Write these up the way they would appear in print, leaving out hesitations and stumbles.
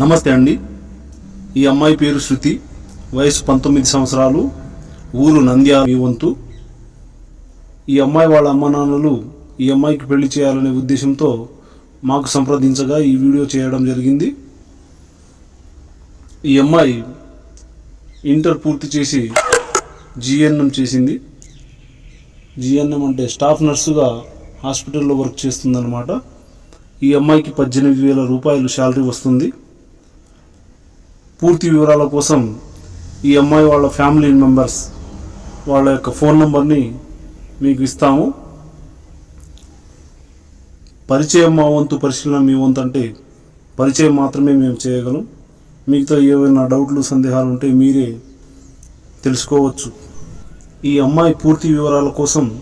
నమస్తే అండి. ఈ అమ్మాయి పేరు శృతి, వయసు 19 సంవత్సరాలు, ఊరు నంద్యాల. మీ వంతు. ఈ అమ్మాయి వాళ్ళ అమ్మ నాన్నలు ఈ అమ్మాయికి పెళ్లి చేయాలనే ఉద్దేశంతో మాకు సంప్రదించగా ఈ వీడియో చేయడం జరిగింది. ఈ అమ్మాయి ఇంటర్ పూర్తి చేసి జిఎన్ఎం చేసింది. జిఎన్ఎం అంటే స్టాఫ్ నర్సుగా హాస్పిటల్లో వర్క్ చేస్తుందన్నమాట. ఈ అమ్మాయికి 18,000 రూపాయలు శాలరీ వస్తుంది. పూర్తి వివరాల కోసం ఈ అమ్మాయి వాళ్ళ ఫ్యామిలీ మెంబర్స్ వాళ్ళ యొక్క ఫోన్ నంబర్ని మీకు ఇస్తాము. పరిచయం మా వంతు, పరిశీలన మీ వంతు. అంటే పరిచయం మాత్రమే మేము చేయగలం. మిగతా ఏమైనా డౌట్లు సందేహాలు ఉంటే మీరే తెలుసుకోవచ్చు. ఈ అమ్మాయి పూర్తి వివరాల కోసం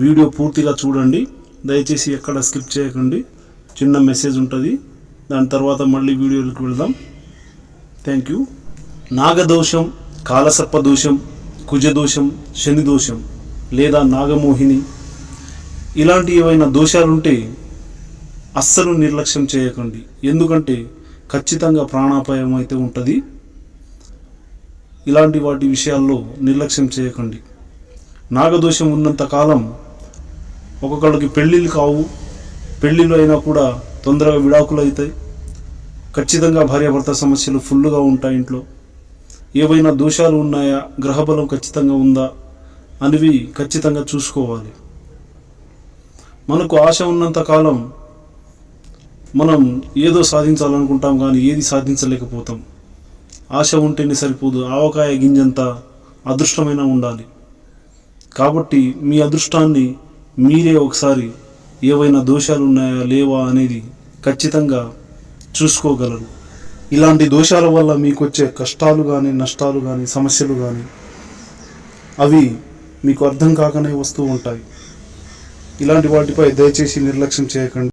వీడియో పూర్తిగా చూడండి. దయచేసి ఎక్కడ స్కిప్ చేయకండి. చిన్న మెసేజ్ ఉంటుంది, దాని తర్వాత మళ్ళీ వీడియోలకు వెళ్దాం. Thank you. నాగదోషం, కాలసర్పదోషం, కుజదోషం, శనిదోషం లేదా నాగమోహిని ఇలాంటి ఏవైనా దోషాలుంటే అస్సలు నిర్లక్ష్యం చేయకండి. ఎందుకంటే ఖచ్చితంగా ప్రాణాపాయం అయితే ఉంటుంది. ఇలాంటి వాటి విషయాల్లో నిర్లక్ష్యం చేయకండి. నాగదోషం ఉన్నంత కాలం ఒక్కొక్కళ్ళకి పెళ్ళిళ్ళు కావు. పెళ్ళిళ్ళు అయినా కూడా తొందరగా విడాకులు అవుతాయి. ఖచ్చితంగా భార్యాభర్త సమస్యలు ఫుల్గా ఉంటాయి. ఇంట్లో ఏవైనా దోషాలు ఉన్నాయా, గ్రహబలం ఖచ్చితంగా ఉందా అనేవి ఖచ్చితంగా చూసుకోవాలి. మనకు ఆశ ఉన్నంత కాలం మనం ఏదో సాధించాలనుకుంటాం, కానీ ఏది సాధించలేకపోతాం. ఆశ ఉంటేనే సరిపోదు, ఆవకాయ గింజంత అదృష్టమైన ఉండాలి. కాబట్టి మీ అదృష్టాన్ని మీరే ఒకసారి ఏవైనా దోషాలు ఉన్నాయా లేవా అనేది ఖచ్చితంగా చూసుకోగలరు. ఇలాంటి దోషాల వల్ల మీకు వచ్చే కష్టాలు కానీ, నష్టాలు కానీ, సమస్యలు కానీ అవి మీకు అర్థం కాకనే వస్తూ ఉంటాయి. ఇలాంటి వాటిపై దయచేసి నిర్లక్ష్యం చేయకండి.